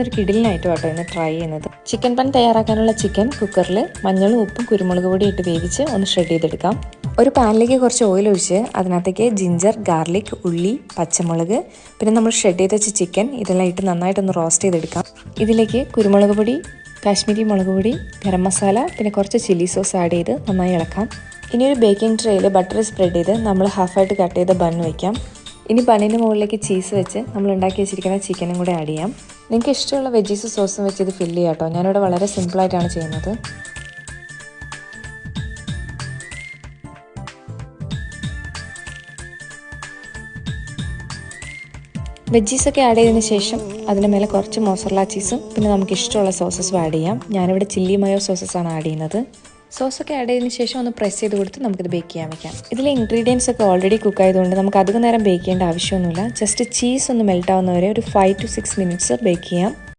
ഒരു കിടിലിനായിട്ട് കേട്ടോ ഇന്ന് ട്രൈ ചെയ്യുന്നത്. ചിക്കൻ പാൻ തയ്യാറാക്കാനുള്ള ചിക്കൻ കുക്കറിൽ മഞ്ഞളും ഉപ്പും കുരുമുളക് പൊടി ഇട്ട് വേവിച്ച് ഒന്ന് ഷ്രെഡ് ചെയ്തെടുക്കാം. ഒരു പാനിലേക്ക് കുറച്ച് ഓയിൽ ഒഴിച്ച് അതിനകത്തേക്ക് ജിഞ്ചർ, ഗാർലിക്, ഉള്ളി, പച്ചമുളക്, പിന്നെ നമ്മൾ ഷ്രെഡ് ചെയ്ത് വെച്ച ചിക്കൻ ഇതെല്ലാം ഇട്ട് നന്നായിട്ടൊന്ന് റോസ്റ്റ് ചെയ്തെടുക്കാം. ഇതിലേക്ക് കുരുമുളക് പൊടി, കാശ്മീരി മുളക് പൊടി, ഗരം മസാല, പിന്നെ കുറച്ച് ചില്ലി സോസ് ആഡ് ചെയ്ത് നന്നായി ഇളക്കാം. ഇനി ഒരു ബേക്കിംഗ് ട്രേയിൽ ബട്ടർ സ്പ്രെഡ് ചെയ്ത് നമ്മൾ ഹാഫായിട്ട് കട്ട് ചെയ്ത ബൺ വയ്ക്കാം. ഇനി ബണ്ണിൻ്റെ മുകളിലേക്ക് ചീസ് വെച്ച് നമ്മൾ ഉണ്ടാക്കി വെച്ചിരിക്കുന്ന ചിക്കനും കൂടെ ആഡ് ചെയ്യാം. നിങ്ങൾക്ക് ഇഷ്ടമുള്ള വെജീസ് സോസും വെച്ച് ഇത് ഫില്ല് ചെയ്യാം കേട്ടോ. ഞാനിവിടെ വളരെ സിമ്പിളായിട്ടാണ് ചെയ്യുന്നത്. വെജീസൊക്കെ ആഡ് ചെയ്തതിന് ശേഷം അതിന് മേലെ കുറച്ച് മോസറല്ല ചീസും പിന്നെ നമുക്ക് ഇഷ്ടമുള്ള സോസസും ആഡ് ചെയ്യാം. ഞാനിവിടെ ചില്ലി മയോ സോസസാണ് ആഡ് ചെയ്യുന്നത്. സോസൊക്കെ ആഡ് ചെയ്തതിന് ശേഷം ഒന്ന് പ്രസ് ചെയ്ത് കൊടുത്ത് നമുക്കിത് ബേക്ക് ചെയ്യാൻ വെക്കാം. ഇതിലെ ഇൻഗ്രീഡിയൻസ് ഒക്കെ ഓൾറെഡി കുക്ക് ആയതുകൊണ്ട് നമുക്ക് അധികം നേരം ബേക്ക് ചെയ്യേണ്ട ആവശ്യമൊന്നുമില്ല. ജസ്റ്റ് ചീസ് ഒന്ന് മെൽറ്റ് ആവുന്നവരെ ഒരു 5 to 6 minutes ബേക്ക് ചെയ്യാം.